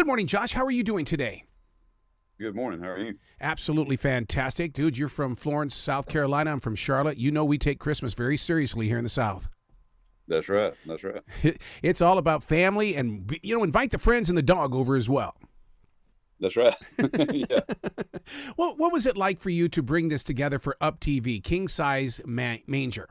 morning, Josh. How are you doing today? Good morning. How are you? Absolutely fantastic. Dude, you're from Florence, South Carolina. I'm from Charlotte. You know we take Christmas very seriously here in the South. That's right. That's right. It's all about family and, invite the friends and the dog over as well. That's right. Yeah. What was it like for you to bring this together for UPTV, King Size Manger?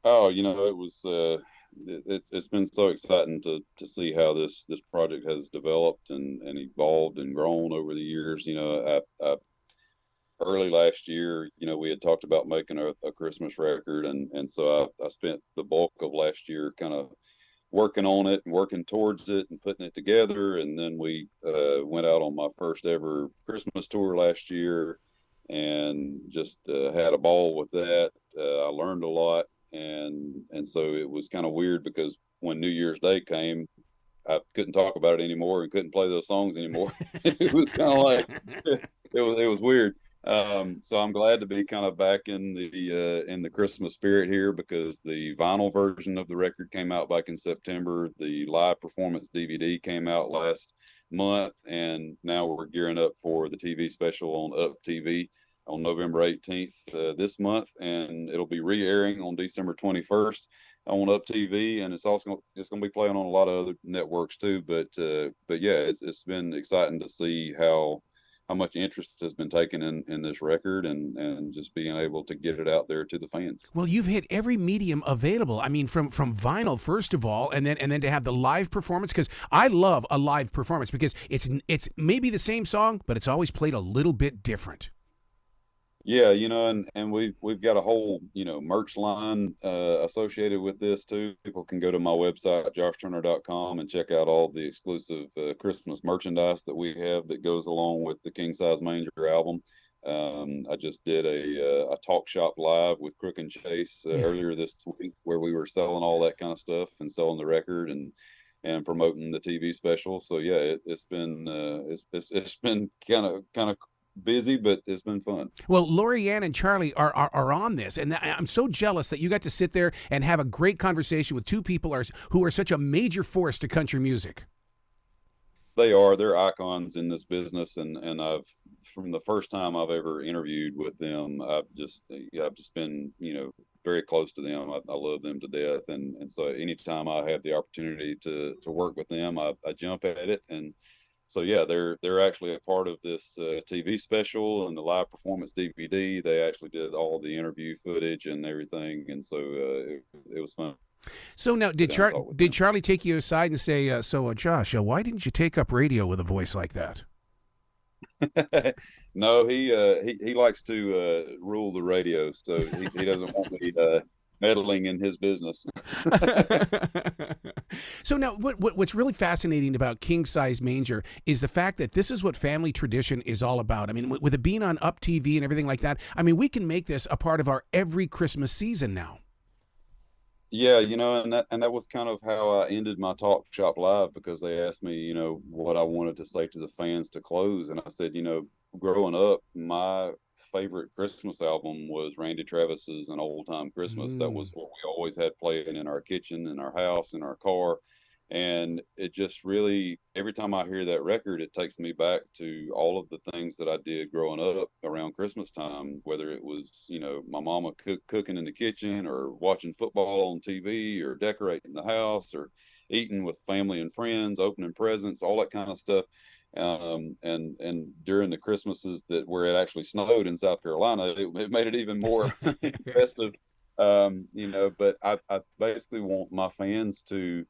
Oh, it was. It's been so exciting to see how this project has developed and evolved and grown over the years. Early last year, we had talked about making a Christmas record, and so I spent the bulk of last year kind of working on it and working towards it and putting it together. And then we went out on my first ever Christmas tour last year and just had a ball with that. I learned a lot. And so it was kind of weird because when New Year's Day came, I couldn't talk about it anymore and couldn't play those songs anymore. It was kind of like, it was weird. So I'm glad to be kind of back in the Christmas spirit here, because the vinyl version of the record came out back in September. The live performance DVD came out last month, and now we're gearing up for the TV special on UPTV on November 18th this month, and it'll be re-airing on December 21st on UPTV, and it's also just going to be playing on a lot of other networks too. But yeah, it's been exciting to see how much interest has been taken in this record, and just being able to get it out there to the fans. Well, you've hit every medium available. I mean, from vinyl first of all, and then to have the live performance, because I love a live performance because it's maybe the same song, but it's always played a little bit different. Yeah, and we've got a whole, merch line associated with this too. People can go to my website, joshturner.com, and check out all the exclusive Christmas merchandise that we have that goes along with the King Size Manger album. I just did a talk shop live with Crook and Chase earlier this week, where we were selling all that kind of stuff and selling the record and promoting the TV special. So yeah, it's been kind of busy, but it's been fun. Well, Lori Ann and Charlie are on this, and I'm so jealous that you got to sit there and have a great conversation with two people who are such a major force to country music. They're icons in this business, and I've, from the first time I've ever interviewed with them, I've just been very close to them. I love them to death, and so anytime I have the opportunity to work with them, I jump at it. And so yeah, they're actually a part of this TV special and the live performance DVD. They actually did all the interview footage and everything, and so it was fun. So now, did Charlie take you aside and say, "So, Josh, why didn't you take up radio with a voice like that?" No, he likes to rule the radio, so he doesn't want me meddling in his business. So now, what's really fascinating about King Size Manger is the fact that this is what family tradition is all about. I mean, with it being on UPTV and everything like that, I mean, we can make this a part of our every Christmas season now. Yeah, and that was kind of how I ended my talk shop live, because they asked me, what I wanted to say to the fans to close, and I said, growing up, my favorite Christmas album was Randy Travis's An Old Time Christmas. That was what we always had playing in our kitchen, in our house, in our car. And it just really, every time I hear that record, it takes me back to all of the things that I did growing up around Christmas time, whether it was, my mama cooking in the kitchen, or watching football on TV, or decorating the house, or eating with family and friends, opening presents, all that kind of stuff. And during the Christmases where it actually snowed in South Carolina, it made it even more festive. But I basically want my fans to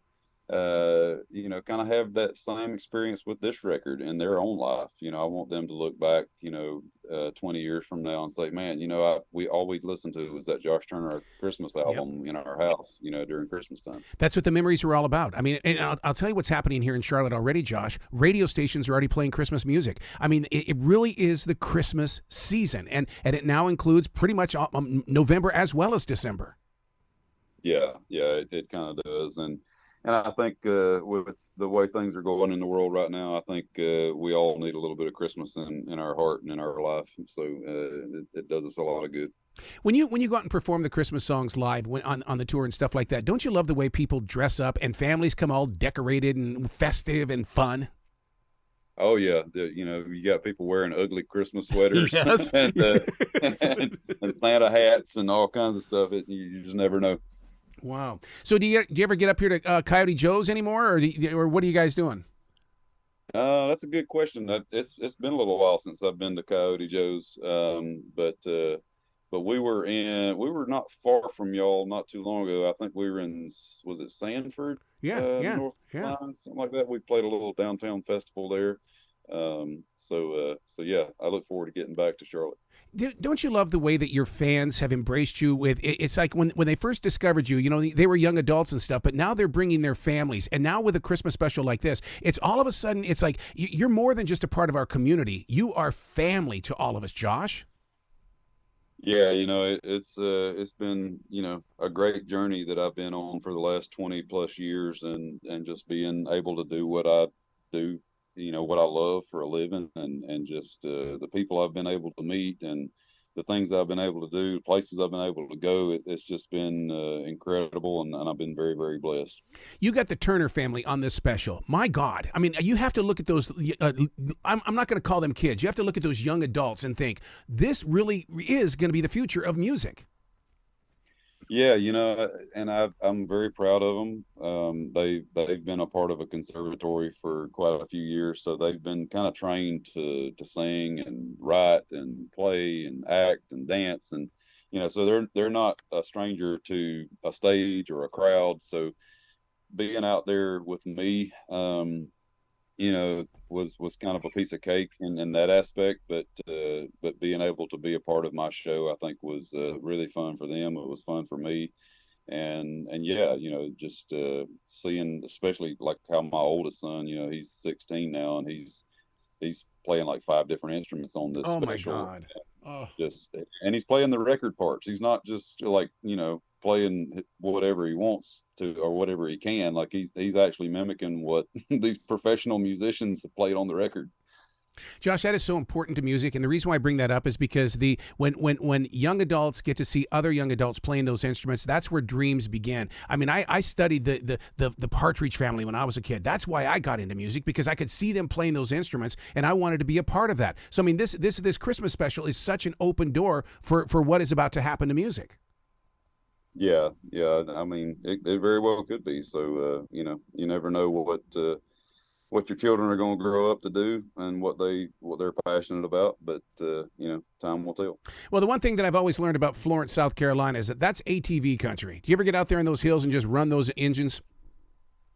kind of have that same experience with this record in their own life. I want them to look back, 20 years from now and say, man, all we listened to was that Josh Turner Christmas album in our house, during Christmas time. That's what the memories are all about. I mean, and I'll tell you what's happening here in Charlotte already, Josh. Radio stations are already playing Christmas music. I mean, it really is the Christmas season, and it now includes pretty much November as well as December. Yeah, it kind of does. and I think with the way things are going in the world right now, I think we all need a little bit of Christmas in our heart and in our life. So it does us a lot of good. When you go out and perform the Christmas songs live on the tour and stuff like that, don't you love the way people dress up and families come all decorated and festive and fun? Oh yeah, you got people wearing ugly Christmas sweaters Yes. and, Yes. and Santa hats and all kinds of stuff. You just never know. Wow. So do you ever get up here to Coyote Joe's anymore, or what are you guys doing? That's a good question. It's been a little while since I've been to Coyote Joe's, but we were not far from y'all not too long ago. I think we were in, was it Sanford, Yeah, yeah, North yeah. Carolina, something like that. We played a little downtown festival there. So yeah, I look forward to getting back to Charlotte. Don't you love the way that your fans have embraced you with it's like when they first discovered you, they were young adults and stuff, but now they're bringing their families. And now with a Christmas special like this, it's all of a sudden it's like you're more than just a part of our community. You are family to all of us, Josh. Yeah, it's been a great journey that I've been on for the last 20 plus years, and just being able to do what I do, what I love for a living, and just the people I've been able to meet, and the things I've been able to do, places I've been able to go. It's just been incredible, and I've been very, very blessed. You got the Turner family on this special. My God. I mean, you have to look at those. I'm not going to call them kids. You have to look at those young adults and think, this really is going to be the future of music. Yeah, and I'm very proud of them. They've been a part of a conservatory for quite a few years, so they've been kind of trained to sing and write and play and act and dance, and so they're not a stranger to a stage or a crowd. So being out there with me, was kind of a piece of cake in that aspect. But being able to be a part of my show, I think was really fun for them. It was fun for me, and yeah, just seeing, especially like how my oldest son, he's 16 now, and he's playing like five different instruments on this Oh my special. God. Oh. Just and he's playing the record parts. He's not just like playing whatever he wants to or whatever he can. Like he's actually mimicking what these professional musicians have played on the record. Josh, that is so important to music, and the reason why I bring that up is because when young adults get to see other young adults playing those instruments, that's where dreams begin. I mean, I studied the Partridge Family when I was a kid. That's why I got into music, because I could see them playing those instruments, and I wanted to be a part of that. So I mean, this Christmas special is such an open door for what is about to happen to music. Yeah. I mean, it very well could be. So you never know what your children are going to grow up to do and what they're passionate about, but time will tell. Well, the one thing that I've always learned about Florence, South Carolina, is that's ATV country. Do you ever get out there in those hills and just run those engines?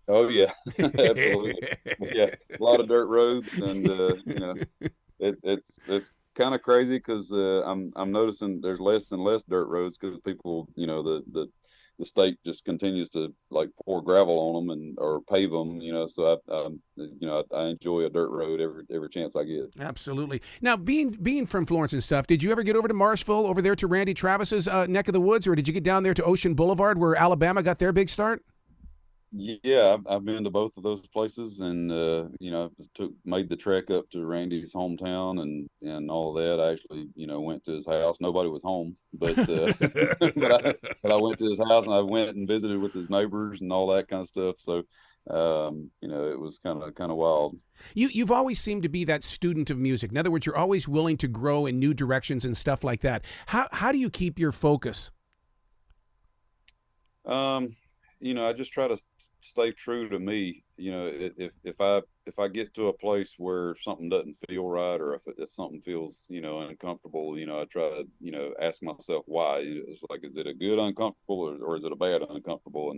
Oh yeah, absolutely. Yeah, a lot of dirt roads, and it's kind of crazy because I'm noticing there's less and less dirt roads because people, the state just continues to like pour gravel on them and or pave them. So I enjoy a dirt road every chance I get. Absolutely. Now, being from Florence and stuff, did you ever get over to Marshville, over there to Randy Travis's neck of the woods, or did you get down there to Ocean Boulevard where Alabama got their big start? Yeah, I've been to both of those places, and made the trek up to Randy's hometown and all of that. I actually went to his house. Nobody was home, but but I went to his house, and I went and visited with his neighbors and all that kind of stuff. So it was kind of wild. You've always seemed to be that student of music. In other words, you're always willing to grow in new directions and stuff like that. How do you keep your focus? Um, I just try to stay true to me. If I get to a place where something doesn't feel right, or if something feels uncomfortable, I try to ask myself why. It's like, is it a good uncomfortable, or is it a bad uncomfortable?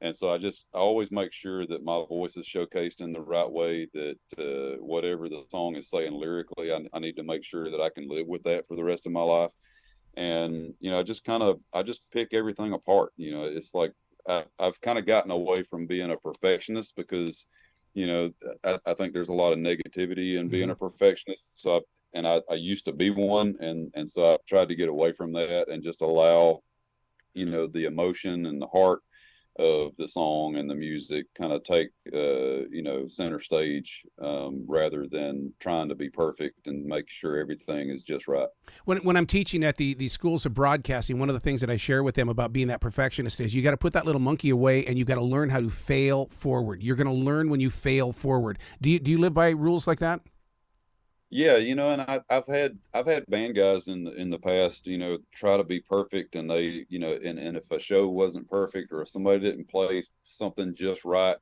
And so I always make sure that my voice is showcased in the right way. That whatever the song is saying lyrically, I need to make sure that I can live with that for the rest of my life. And I just pick everything apart. It's like I've kind of gotten away from being a perfectionist because I think there's a lot of negativity in being Mm-hmm. a perfectionist. So I used to be one, and so I've tried to get away from that and just allow the emotion and the heart of the song and the music kind of take center stage, rather than trying to be perfect and make sure everything is just right. When I'm teaching at the schools of broadcasting, one of the things that I share with them about being that perfectionist is you got to put that little monkey away and you got to learn how to fail forward. You're going to learn when you fail forward. Do you live by rules like that? Yeah, and I've had band guys in the past, try to be perfect, and they, and if a show wasn't perfect or if somebody didn't play something just right,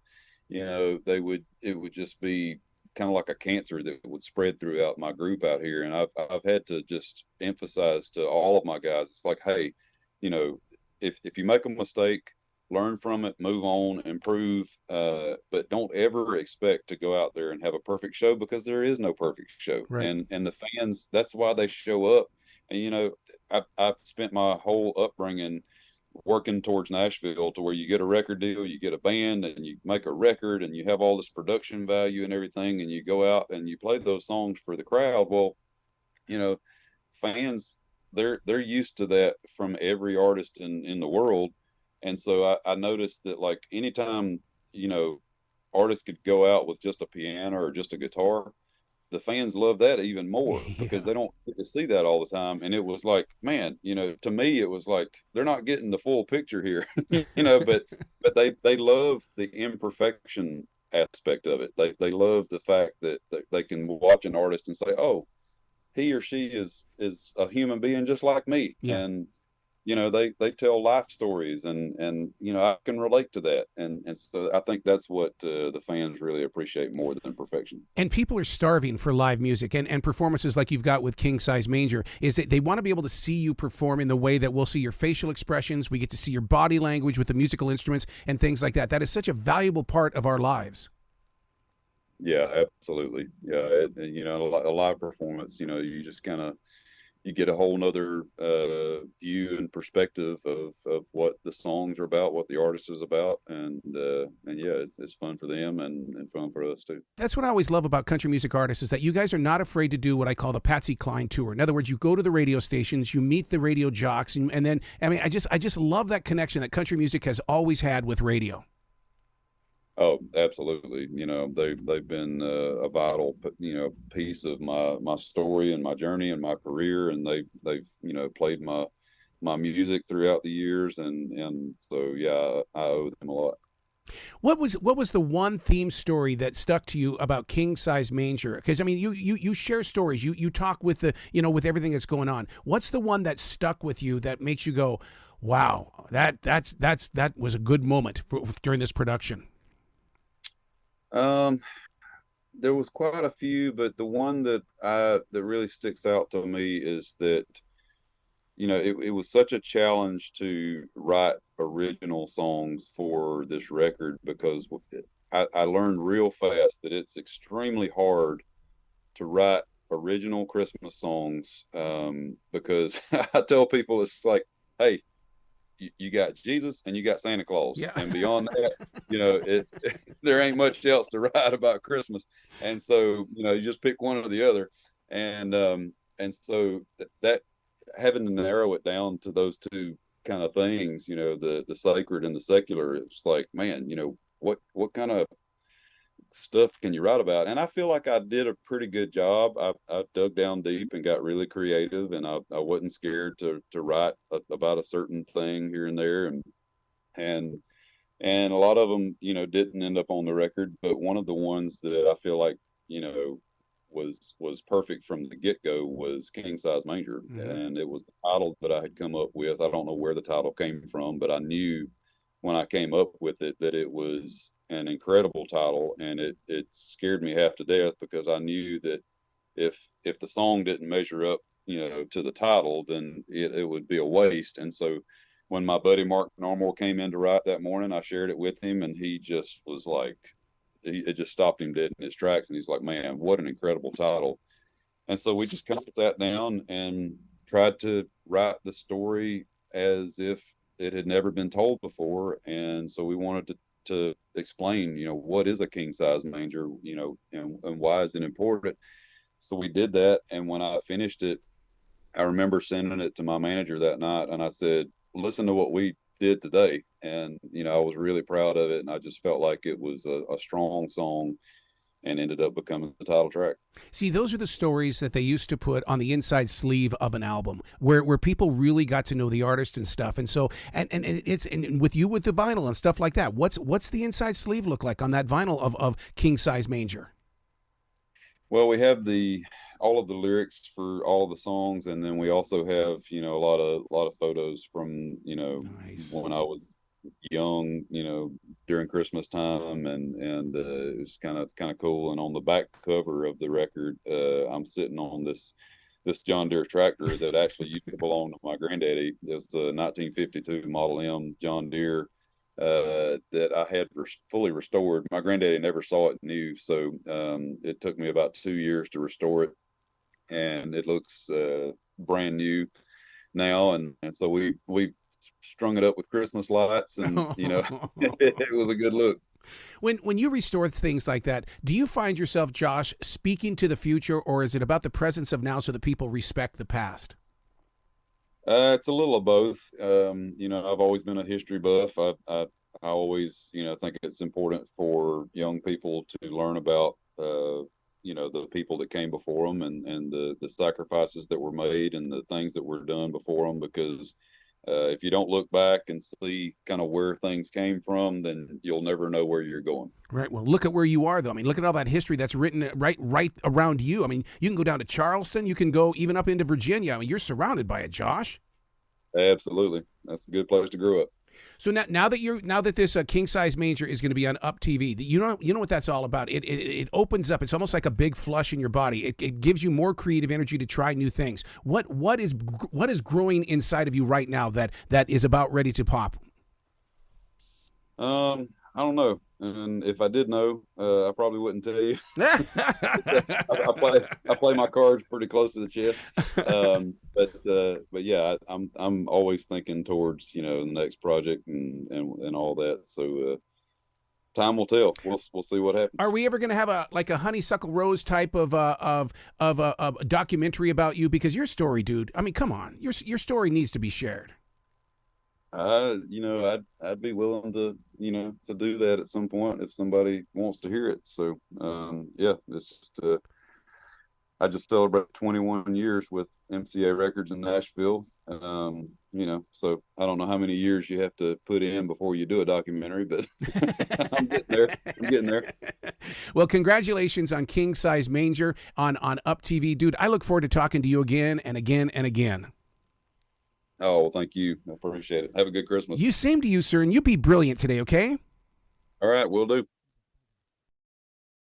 it would just be kind of like a cancer that would spread throughout my group out here. And I've had to just emphasize to all of my guys, it's like, hey, you know, if you make a mistake, learn from it, move on, improve. But don't ever expect to go out there and have a perfect show, because there is no perfect show. Right. And the fans, that's why they show up. And I've spent my whole upbringing working towards Nashville, to where you get a record deal, you get a band, and you make a record, and you have all this production value and everything, and you go out and you play those songs for the crowd. Well, you know, fans, they're used to that from every artist in the world. And so I noticed that, like, anytime, you know artists could go out with just a piano or just a guitar, the fans love that even more, because Yeah. they don't get to see that all the time. And it was like, man, to me, it was like they're not getting the full picture here. But they love the imperfection aspect of it. They love the fact that they can watch an artist and say, oh, he or she is a human being just like me. Yeah. And they tell life stories, and I can relate to that. And so I think that's what the fans really appreciate more than perfection. And people are starving for live music and performances like you've got with King Size Manger. Is that they want to be able to see you perform in the way that we'll see your facial expressions. We get to see your body language with the musical instruments and things like that. That is such a valuable part of our lives. Yeah, absolutely. Yeah, a live performance, you just kind of, you get a whole nother view and perspective of what the songs are about, what the artist is about. And yeah, it's fun for them, and fun for us too. That's what I always love about country music artists is that you guys are not afraid to do what I call the Patsy Cline tour. In other words, you go to the radio stations, you meet the radio jocks, and then I just love that connection that country music has always had with radio. Oh, absolutely. They've been a vital, piece of my story and my journey and my career, and they've played my music throughout the years, and so yeah, I owe them a lot. What was the one theme story that stuck to you about King Size Manger? Because I mean, you share stories, you talk with the with everything that's going on. What's the one that stuck with you that makes you go, wow, that was a good moment during this production? Um, there was quite a few, but the one that really sticks out to me is that it was such a challenge to write original songs for this record, because I learned real fast that it's extremely hard to write original Christmas songs, because I tell people, it's like, hey, you got Jesus and you got Santa Claus, Yeah. and beyond that, there ain't much else to write about Christmas. And so, you just pick one or the other. And so that having to narrow it down to those two kind of things, the sacred and the secular, it's like, man, what kind of stuff can you write about? And I feel like I did a pretty good job. I dug down deep and got really creative, and I wasn't scared to write about a certain thing here and there. And and a lot of them, didn't end up on the record. But one of the ones that I feel like, you know, was perfect from the get go was King Size Manger, Hmm. and it was the title that I had come up with. I don't know where the title came from, but I knew when I came up with it that it was an incredible title, and it scared me half to death, because I knew that if the song didn't measure up, to the title, then it would be a waste. And so when my buddy Mark Normal came in to write that morning, I shared it with him, and he just was like, it just stopped him dead in his tracks, and he's like, "Man, what an incredible title!" And so we just kind of sat down and tried to write the story as if it had never been told before. And so we wanted to explain, what is a king size manger, and why is it important. So we did that, and when I finished it, I remember sending it to my manager that night, and I said, "Listen to what we did today. And, I was really proud of it. And I just felt like it was a strong song and ended up becoming the title track. See, those are the stories that they used to put on the inside sleeve of an album, where people really got to know the artist and stuff. And so, and it's and with you with the vinyl and stuff like that. What's the inside sleeve look like on that vinyl of King Size Manger? Well, we have all of the lyrics for all the songs, and then we also have a lot of photos from Nice. when I was young, during Christmas time, and it was kind of cool. And on the back cover of the record, I'm sitting on this John Deere tractor that actually used to belong to my granddaddy. It was a 1952 Model M John Deere that I had fully restored. My granddaddy never saw it new, so it took me about 2 years to restore it, and it looks brand new now. And so we strung it up with Christmas lights, and it was a good look. When you restore things like that, do you find yourself, Josh, speaking to the future, or is it about the presence of now so that people respect the past? It's a little of both. I've always been a history buff. I always, think it's important for young people to learn about, the people that came before them, and the sacrifices that were made and the things that were done before them. Because if you don't look back and see kind of where things came from, then you'll never know where you're going. Right. Well, look at where you are, though. I mean, look at all that history that's written right around you. I mean, you can go down to Charleston. You can go even up into Virginia. I mean, you're surrounded by it, Josh. Absolutely, that's a good place to grow up. So now that this King Size Manger is going to be on Up TV, you know what that's all about. It opens up. It's almost like a big flush in your body. It gives you more creative energy to try new things. What is growing inside of you right now that is about ready to pop? I don't know. And if I did know, I probably wouldn't tell you. I play my cards pretty close to the chest. But yeah, I'm always thinking towards the next project and all that. So time will tell. We'll see what happens. Are we ever going to have a Honeysuckle Rose type of a documentary about you? Because your story, dude. I mean, come on, your story needs to be shared. I'd be willing to do that at some point if somebody wants to hear it. So, yeah, it's just, I just celebrated 21 years with MCA Records in Nashville. So I don't know how many years you have to put in before you do a documentary, but I'm getting there. Well, congratulations on King Size Manger on Up TV, dude. I look forward to talking to you again and again and again. Oh, well, thank you. I appreciate it. Have a good Christmas. You same to you, sir, and you be brilliant today, okay? All right, will do.